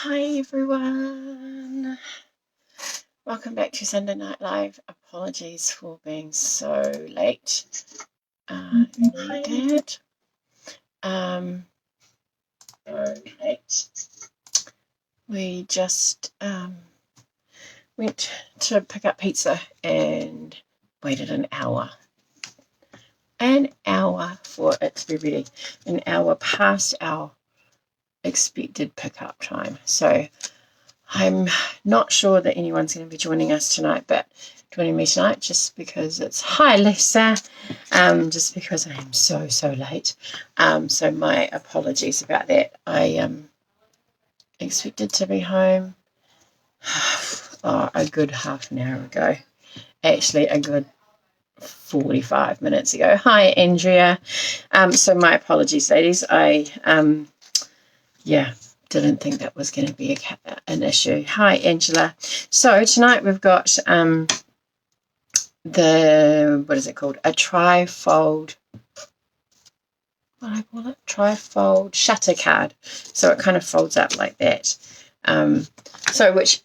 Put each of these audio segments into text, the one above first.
Hi everyone, welcome back to Sunday Night Live. Apologies for being so late. We just went to pick up pizza and waited an hour for it to be ready, an hour past our expected pickup time. So I'm not sure that anyone's going to be joining me tonight, just because it's hi Lisa, just because I am so late. So my apologies about that. I expected to be home a good half an hour ago. Actually, a good 45 minutes ago. Hi Andrea. So my apologies, ladies. I didn't think that was going to be an issue. Hi Angela. So tonight we've got what is it called? A trifold. What do I call it? Trifold shutter card. So it kind of folds up like that. Which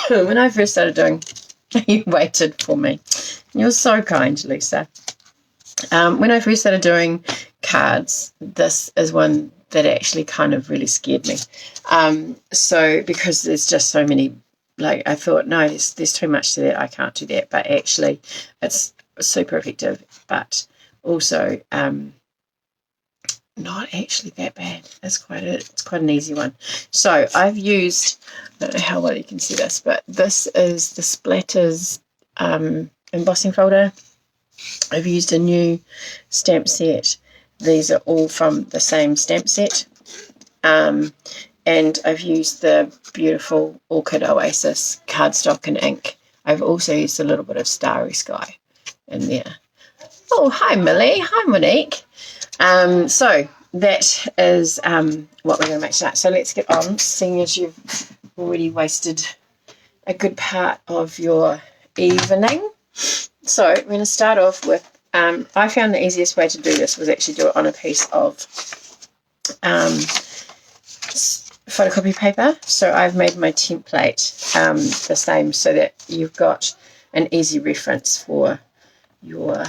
when I first started doing, you waited for me. You're so kind, Lisa. When I first started doing cards, this is one that actually kind of really scared me. So because there's just so many, like I thought, no, there's too much to that. I can't do that. But actually, it's super effective. But also, not actually that bad. It's quite an easy one. So I've used, I don't know how well you can see this, but this is the Splatters embossing folder. I've used a new stamp set. These are all from the same stamp set. And I've used the beautiful Orchid Oasis cardstock and ink. I've also used a little bit of Starry Sky in there. Oh, hi Millie. Hi Monique. So that is what we're going to make tonight. So let's get on, seeing as you've already wasted a good part of your evening. So we're going to start off with, I found the easiest way to do this was actually do it on a piece of photocopy paper. So I've made my template the same so that you've got an easy reference for your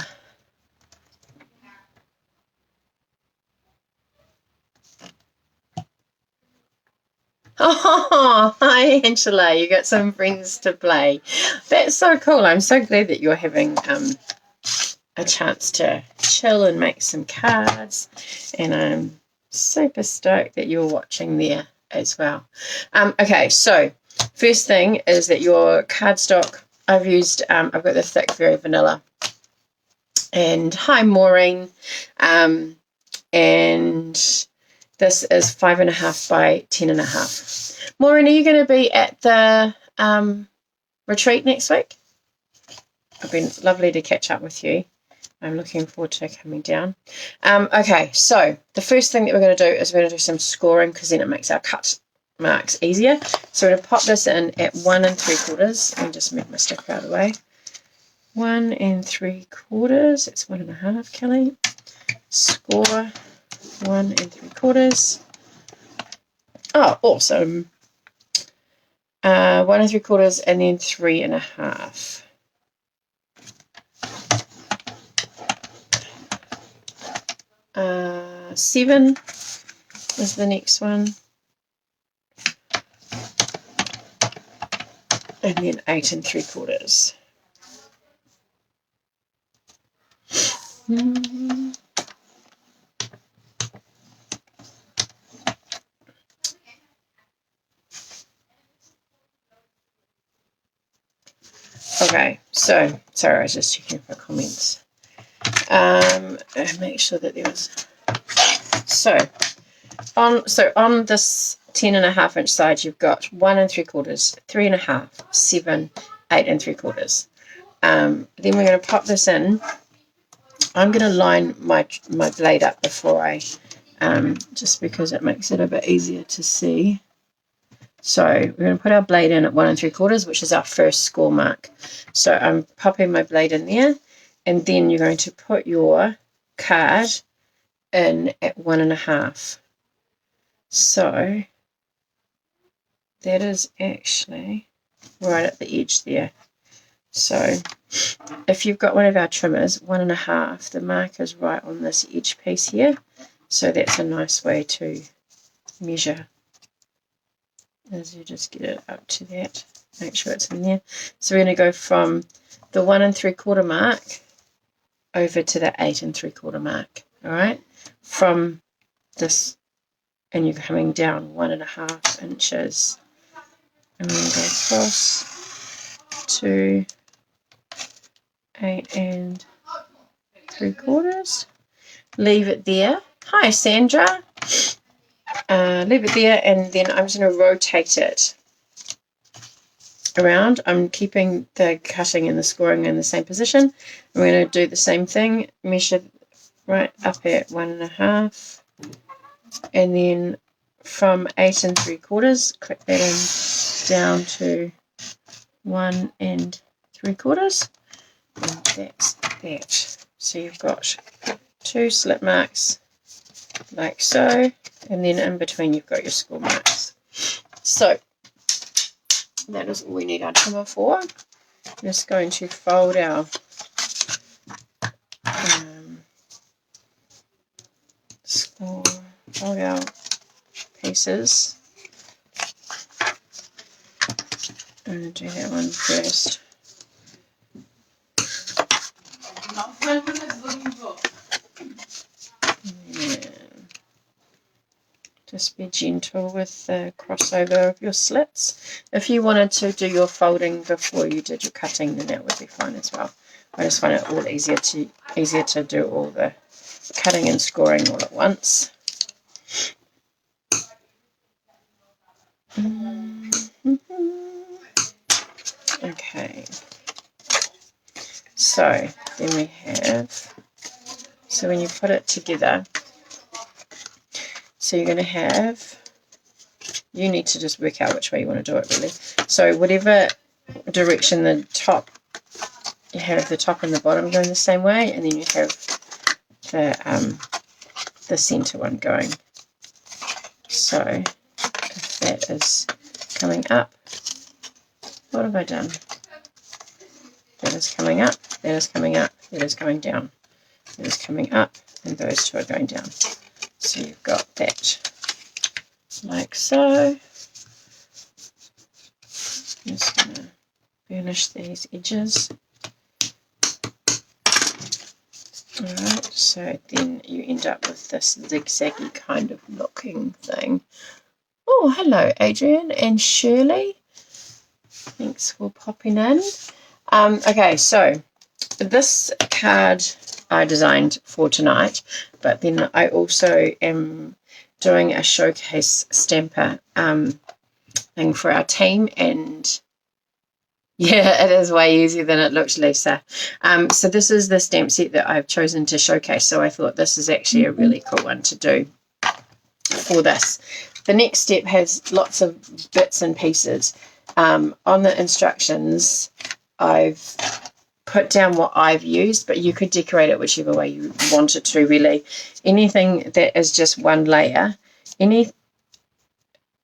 Oh, hi Angela, you got some friends to play. That's so cool. I'm so glad that you're having a chance to chill and make some cards, and I'm super stoked that you're watching there as well. Okay, so first thing is that your cardstock, I've got the thick Very Vanilla, and hi Maureen, and this is 5.5 by 10.5. Maureen, are you going to be at the retreat next week? It's been lovely to catch up with you. I'm looking forward to coming down. Okay, so the first thing that we're going to do is we're going to do some scoring, because then it makes our cut marks easier. So we're going to pop this in at 1 3/4. Let me just move my sticker out of the way. 1 3/4. That's 1.5, Kelley. Score 1 3/4. Oh, awesome. 1 3/4 and then 3.5. Seven is the next one, and then 8 3/4. Okay, so sorry, I was just checking for comments. Make sure that there was. So on this 10.5 inch side, you've got 1 3/4, 3.5, 7, 8 3/4. Then we're going to pop this in. I'm going to line my blade up before I, just because it makes it a bit easier to see. So we're going to put our blade in at 1 3/4, which is our first score mark. So I'm popping my blade in there, and then you're going to put your card in at 1.5. So that is actually right at the edge there. So if you've got one of our trimmers, 1.5, the mark is right on this edge piece here. So that's a nice way to measure, as you just get it up to that. Make sure it's in there. So we're going to go from the 1 3/4 mark over to the 8 3/4 mark. All right, from this, and you're coming down 1.5 inches, and then go across to 8 3/4. Leave it there. Hi, Sandra. Leave it there, and then I'm just going to rotate it around. I'm keeping the cutting and the scoring in the same position. I'm going to do the same thing. Measure right up at 1.5, and then from 8 3/4, click that in down to 1 3/4, and that's that. So you've got 2 slip marks like so, and then in between you've got your score marks. So that is all we need our trimmer for. I'm just going to fold our fold our pieces. I'm going to do that one first. Just be gentle with the crossover of your slits. If you wanted to do your folding before you did your cutting, then that would be fine as well. I just find it all easier to do all the cutting and scoring all at once. Okay. So then we have, so when you put it together, so you're going to have, you need to just work out which way you want to do it really. So whatever direction the top, you have the top and the bottom going the same way, and then you have the center one going. So if that is coming up, what have I done? That is coming up, that is coming up, that is going down, that is coming up, and those two are going down. So you've got that like so. I'm just going to burnish these edges. Alright, so then you end up with this zigzaggy kind of looking thing. Oh, hello Adrian and Shirley. Thanks for popping in. Okay, so this card I designed for tonight, but then I also am doing a showcase stamper thing for our team, and yeah, it is way easier than it looks, Lisa. So this is the stamp set that I've chosen to showcase, so I thought this is actually a really cool one to do for this. The next step has lots of bits and pieces. On the instructions, I've put down what I've used, but you could decorate it whichever way you wanted to, really. Anything that is just one layer,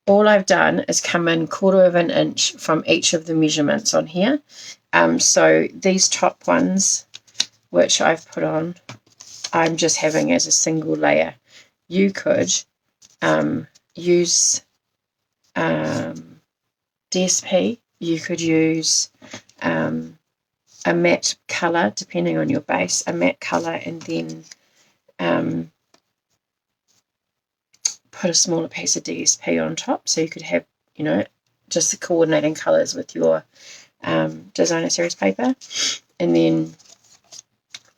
all I've done is come in 1/4 of an inch from each of the measurements on here. So these top ones, which I've put on, I'm just having as a single layer. You could use DSP, you could use a matte colour, depending on your base, a matte colour, and then put a smaller piece of DSP on top, so you could have, you know, just the coordinating colours with your designer series paper. And then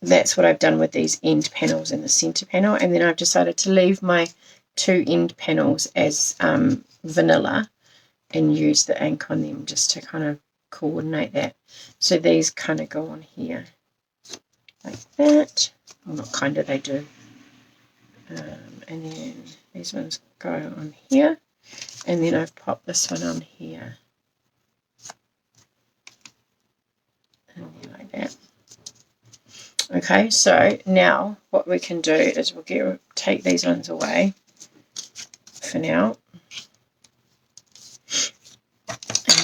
that's what I've done with these end panels and the centre panel, and then I've decided to leave my 2 end panels as vanilla and use the ink on them just to kind of coordinate that. So these kind of go on here like that. Well, not kind of, they do. And then these ones go on here, and then I've popped this one on here, and then like that. Okay, so now what we can do is we'll take these ones away for now,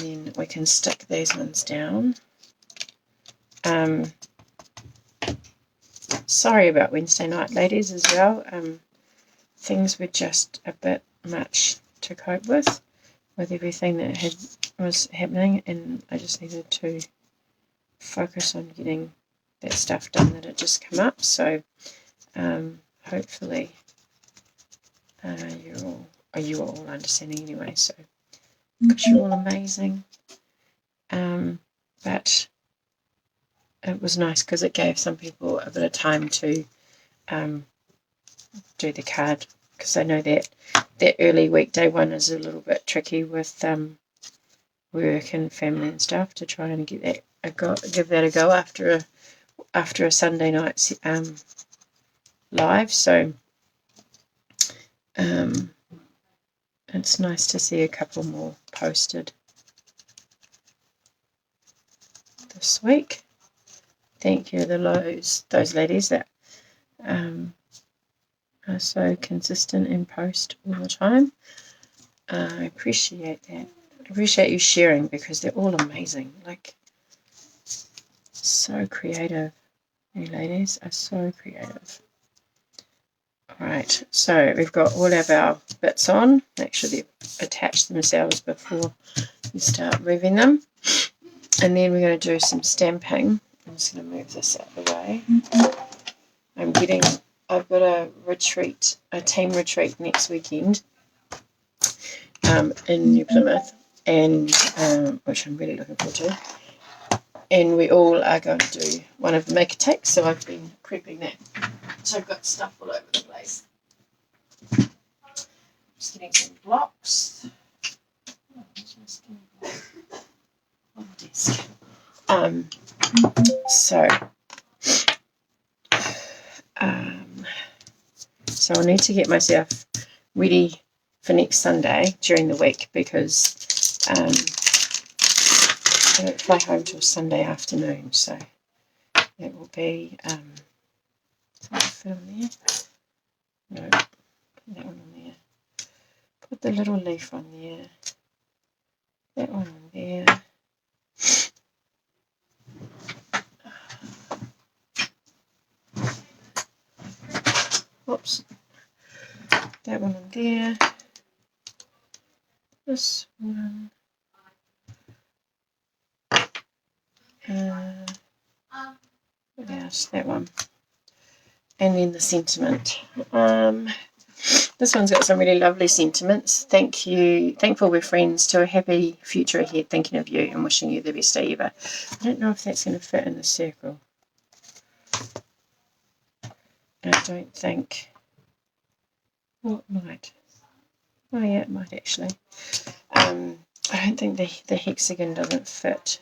then we can stick these ones down. Sorry about Wednesday night, ladies, as well. Things were just a bit much to cope with everything that was happening, and I just needed to focus on getting that stuff done that had just come up. So hopefully you are all understanding anyway. So because you're all amazing, but it was nice because it gave some people a bit of time to do the card, because I know that early weekday one is a little bit tricky with work and family and stuff, to try and give that a go after a Sunday night live. So it's nice to see a couple more posted this week. Thank you to those ladies that are so consistent in post all the time. I appreciate that. I appreciate you sharing, because they're all amazing. Like, so creative. You ladies are so creative. Alright, so we've got all of our bits on. Make sure they've attached themselves before you start moving them. And then we're going to do some stamping. I'm just going to move this out of the way. I've got a team retreat next weekend in New Plymouth, and which I'm really looking forward to. And we all are going to do one of the maker takes, so I've been prepping that. So I've got stuff all over the place. Just getting some blocks. Oh, just on the desk. So I need to get myself ready for next Sunday during the week, because I don't fly home till Sunday afternoon, so it will be fit on there. No, put that one on there. Put the little leaf on there. That one on there. Whoops. That one on there. This one. What else? That one. And then the sentiment. This one's got some really lovely sentiments. Thankful we're friends, to a happy future ahead, thinking of you and wishing you the best day ever. I don't know if that's going to fit in the circle. I don't think. Well, it might. Oh yeah, it might actually. I don't think the hexagon doesn't fit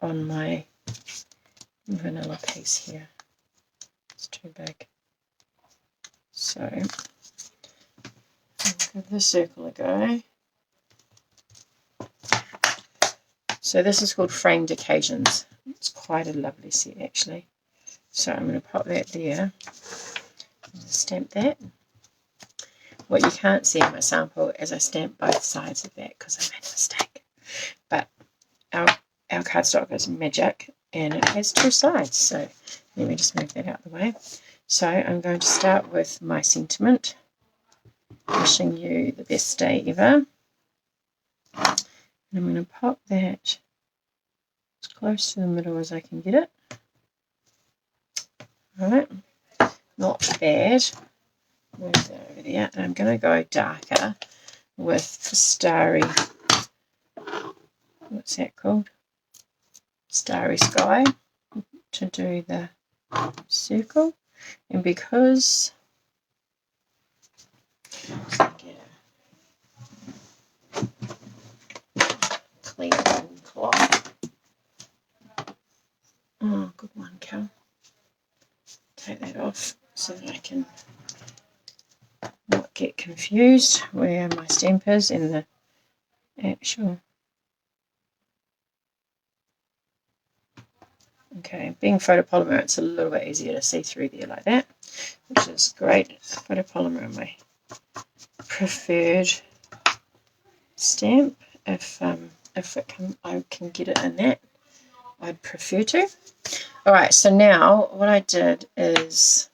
on my vanilla piece here. It's too big. So I'll give the circle a go. So this is called Framed Occasions. It's quite a lovely set actually. So I'm going to pop that there. Stamp that. What you can't see in my sample is I stamp both sides of that because I made a mistake. But our cardstock is magic and it has two sides. So let me just move that out of the way. So I'm going to start with my sentiment. Wishing you the best day ever. And I'm going to pop that as close to the middle as I can get it. Alright, not bad. Move that over there. And I'm going to go darker with Starry, what's that called? Starry Sky, to do the circle. And because get a clean cloth. Oh, good one, Cal. Take that off so that I can not get confused where my stamp is and the actual. Okay, being photopolymer, it's a little bit easier to see through there like that, which is great. Photopolymer are my preferred stamp if if I can get it in that. I'd prefer to. Alright, so now what I did is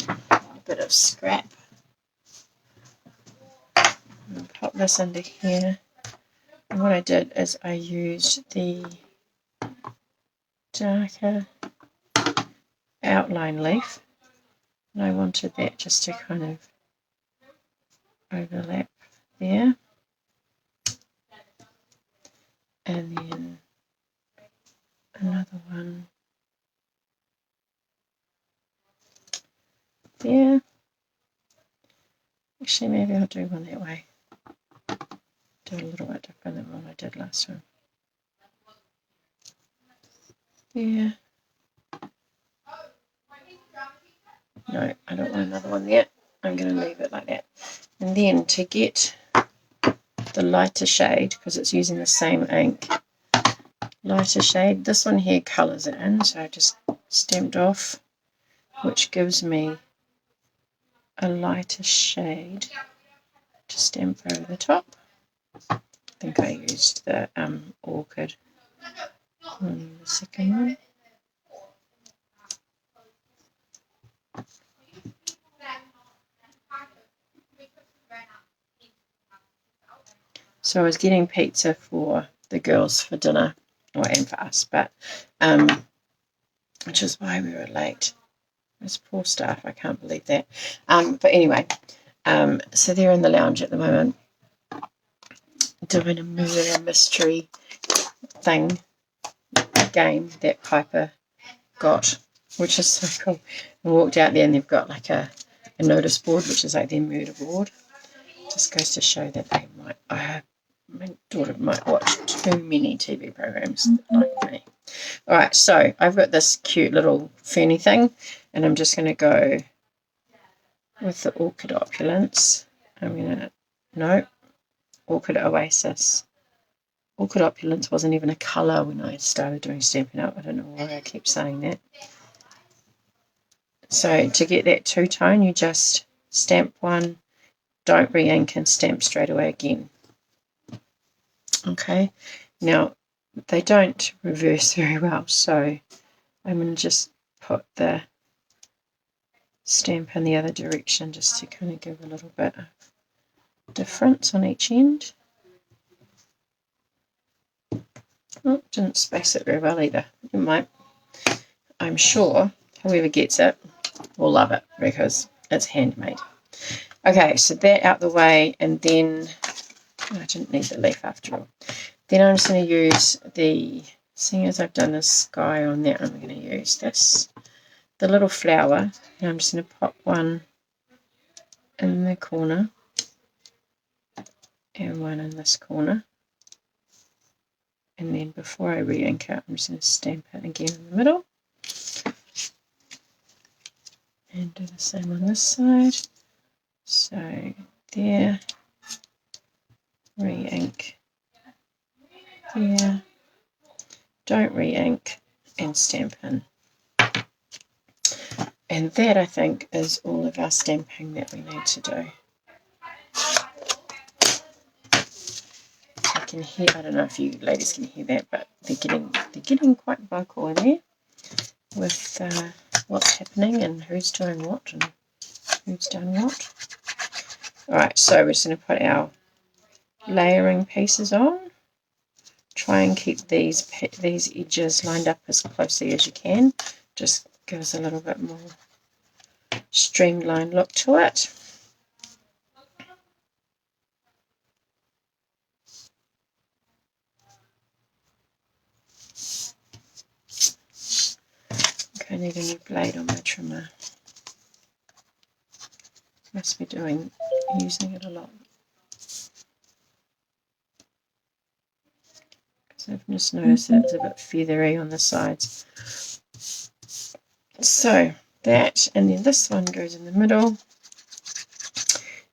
a bit of scrap. And pop this under here. And what I did is I used the darker outline leaf. And I wanted that just to kind of overlap there. And then another one there. Actually, maybe I'll do one that way. Do a little bit different than what I did last time. There. No, I don't want another one there. I'm going to leave it like that. And then to get the lighter shade, because it's using the same ink, lighter shade, this one here colours it in, so I just stamped off, which gives me a lighter shade to stamp over the top. I think I used the Orchid on the second one. So I was getting pizza for the girls for dinner, and for us, but which is why we were late. Those poor staff, I can't believe that. But anyway, so they're in the lounge at the moment doing a murder mystery thing, game that Piper got, which is so cool. We walked out there and they've got like a notice board, which is like their murder board. Just goes to show that they might, my daughter might watch too many TV programs like me. Alright, so I've got this cute little ferny thing, and I'm just going to go with the Orchid Opulence. Orchid Oasis. Orchid Opulence wasn't even a colour when I started doing Stampin' Up. I don't know why I keep saying that. So to get that two-tone, you just stamp one, don't re-ink, and stamp straight away again. Okay, now they don't reverse very well, so I'm going to just put the stamp in the other direction just to kind of give a little bit of difference on each end. Oh, didn't space it very well either. You might. I'm sure whoever gets it will love it because it's handmade. Okay, so that out the way, and then I didn't need the leaf after all. Then I'm just going to use seeing as I've done the sky on that, I'm going to use the little flower, and I'm just going to pop one in the corner and one in this corner. And then before I re-ink it, I'm just going to stamp it again in the middle. And do the same on this side. So there, re-ink, there, don't re-ink, and stamp in. And that, I think, is all of our stamping that we need to do. I can hear, I don't know if you ladies can hear that, but they're getting quite vocal in there with what's happening and who's doing what and who's done what. Alright, so we're just going to put our layering pieces on. Try and keep these edges lined up as closely as you can. Just give us a little bit more streamlined look to it. Okay, I need a new blade on my trimmer. Must be using it a lot. So I've just noticed that it's a bit feathery on the sides. So that, and then this one goes in the middle.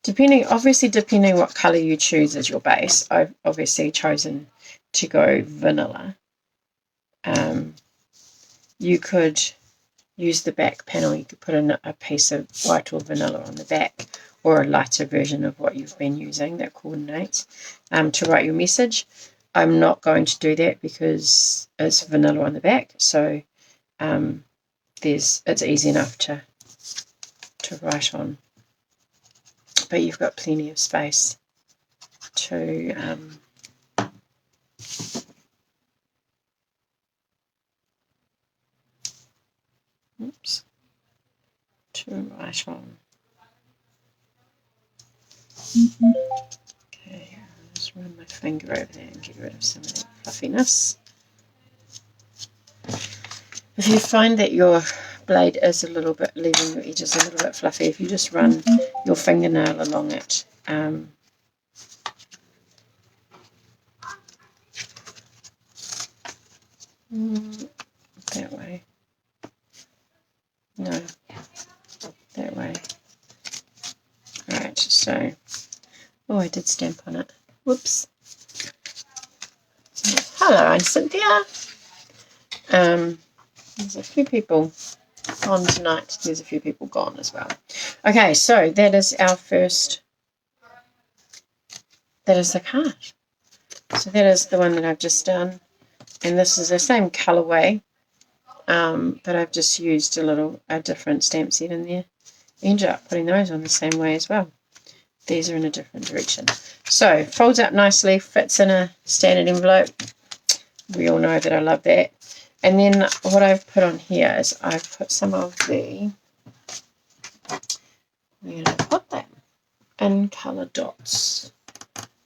Depending what colour you choose as your base, I've obviously chosen to go vanilla. You could use the back panel, you could put in a piece of white or vanilla on the back, or a lighter version of what you've been using that coordinates to write your message. I'm not going to do that because it's vanilla on the back, so it's easy enough to write on, but you've got plenty of space to write on. Okay, I'll just run my finger over there and get rid of some of that fluffiness. If you find that your blade is a little bit, leaving your edges a little bit fluffy, if you just run your fingernail along it, that way. No, that way. Right, so, oh, I did stamp on it. Whoops. Hello, I'm Cynthia. There's a few people on tonight. There's a few people gone as well. Okay, so that is our first, that is the card. So that is the one that I've just done. And this is the same colorway, but I've just used a different stamp set in there. Ended up putting those on the same way as well. These are in a different direction. So folds up nicely, fits in a standard envelope. We all know that I love that. And then what I've put on here is I've put some of the, where did I put them? In colour dots.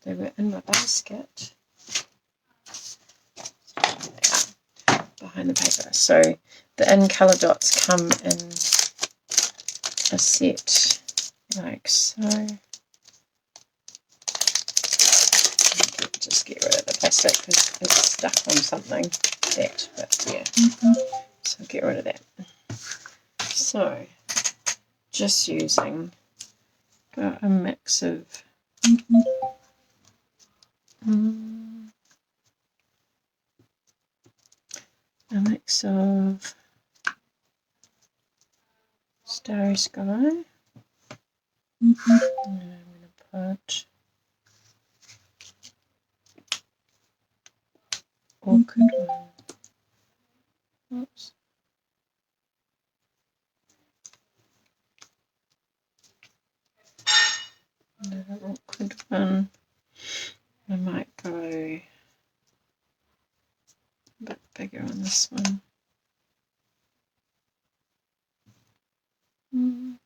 They were in my basket. Behind the paper. So the in colour dots come in a set like so. Just get rid of the plastic because it's stuck on something. But yeah, so get rid of that. So just using a mix of Starry Sky. And I'm going to put Orchid one. Oops. Another Orchid one. I might go a bit bigger on this one. And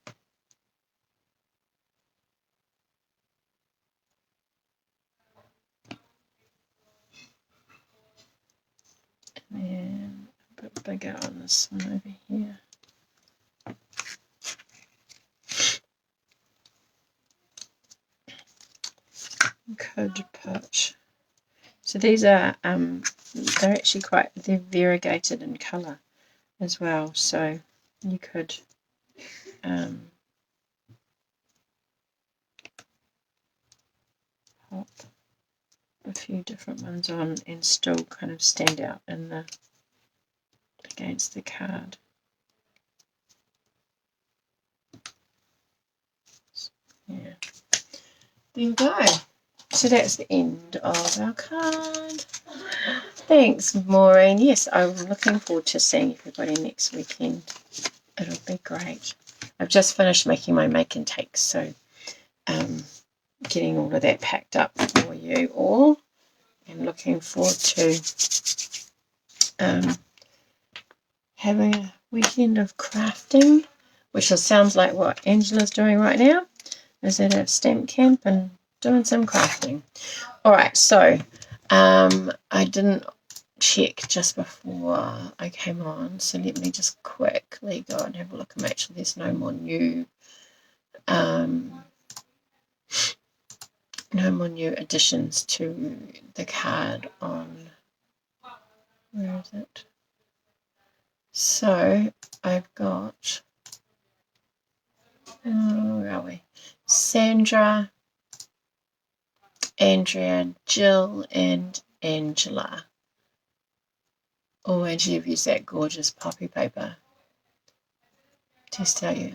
a bit bigger on this one over here. Could put, so these are they're actually they're variegated in colour as well, so you could pop a few different ones on and still kind of stand out in against the card. So, yeah, there you go. So that's the end of our card. Thanks, Maureen. Yes, I'm looking forward to seeing everybody next weekend. It'll be great. I've just finished making my make and takes, so getting all of that packed up for you all. And looking forward to having a weekend of crafting, which sounds like what Angela's doing right now. Is at a stamp camp and doing some crafting. Alright, so I didn't check just before I came on, so let me just quickly go and have a look and make sure there's no more new additions to the card on, where is it? So I've got, where are we? Sandra, Andrea, Jill, and Angela. Oh, and you've used that gorgeous poppy paper. Just tell you.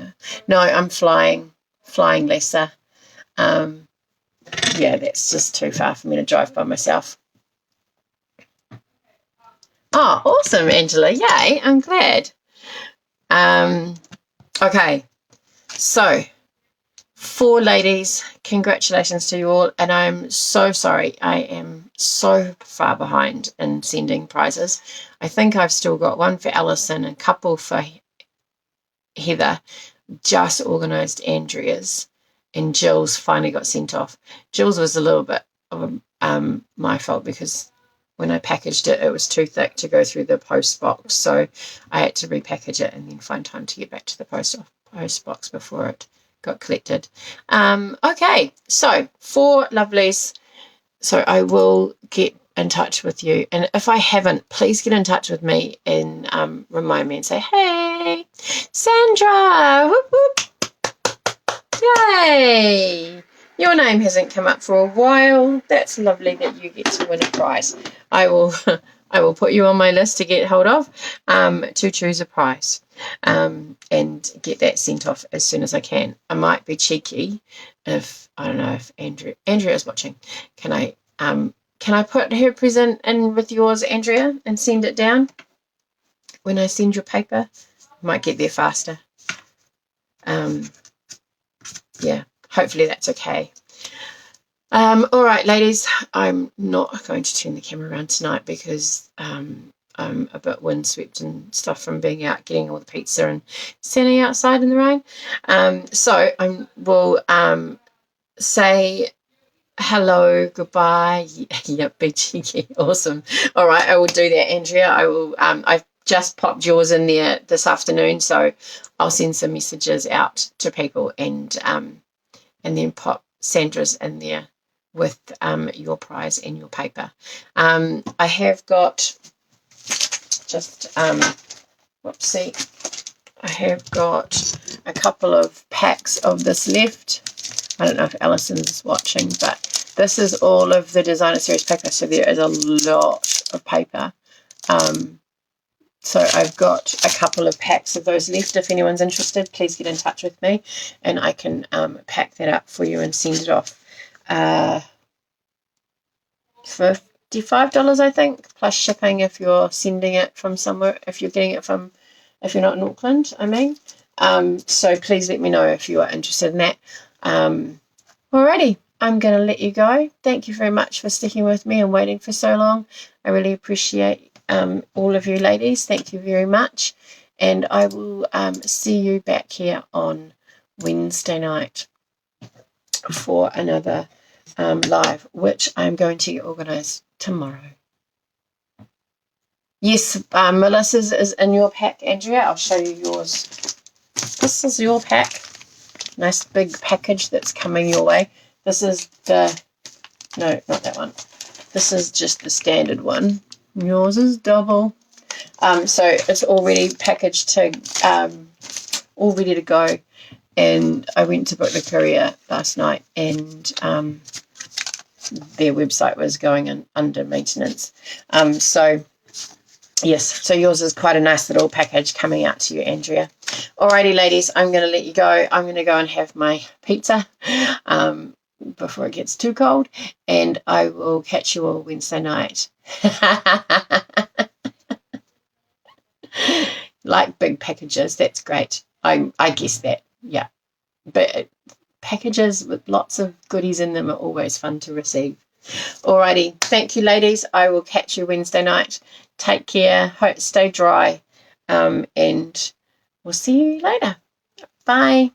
No, I'm flying. flying lesser. Yeah, that's just too far for me to drive by myself. Oh, awesome, Angela. Yay, I'm glad. Okay, so 4 ladies, congratulations to you all, and I'm so sorry. I am so far behind in sending prizes. I think I've still got one for Alison, a couple for Heather, just organised Andrea's, and Jill's finally got sent off. Jill's was a little bit of my fault because when I packaged it, it was too thick to go through the post box, so I had to repackage it and then find time to get back to the post box before it got collected. Okay, so 4 lovelies. So I will get in touch with you, and if I haven't, please get in touch with me and remind me and say, hey, Sandra, whoop, whoop. Yay, your name hasn't come up for a while. That's lovely that you get to win a prize. I will put you on my list to get hold of, to choose a prize, and get that sent off as soon as I can. I might be cheeky if, I don't know if Andrea is watching. Can I put her present in with yours, Andrea, and send it down when I send your paper? Might get there faster. Yeah, hopefully that's okay. All right, ladies, I'm not going to turn the camera around tonight because I'm a bit windswept and stuff from being out getting all the pizza and standing outside in the rain. So I will say hello, goodbye. Yep, be cheeky. Awesome. All right, I will do that, Andrea. I will. I've just popped yours in there this afternoon, so I'll send some messages out to people and then pop Sandra's in there with your prize and your paper. I have got just whoopsie. I have got a couple of packs of this left. I don't know if Alison's watching, but this is all of the designer series paper, so there is a lot of paper. So I've got a couple of packs of those left. If anyone's interested, please get in touch with me and I can pack that up for you and send it off for $55, I think, plus shipping if you're sending it from somewhere, if you're not in Auckland, I mean. So please let me know if you are interested in that. Alrighty, I'm going to let you go. Thank you very much for sticking with me and waiting for so long. I really appreciate all of you ladies. Thank you very much. And I will see you back here on Wednesday night for another live, which I'm going to organise tomorrow. Yes, Melissa's is in your pack, Andrea. I'll show you yours. This is your pack. Nice big package that's coming your way. This is no, not that one. This is just the standard one. Yours is double. So it's already packaged to, all ready to go. And I went to book the courier last night, and their website was going under maintenance. So yes, so yours is quite a nice little package coming out to you, Andrea. Alrighty, ladies, I'm going to let you go. I'm going to go and have my pizza before it gets too cold, and I will catch you all Wednesday night. Like big packages, that's great. I guess that, yeah. But packages with lots of goodies in them are always fun to receive. Alrighty, thank you, ladies. I will catch you Wednesday night. Take care. Stay dry, and we'll see you later. Bye.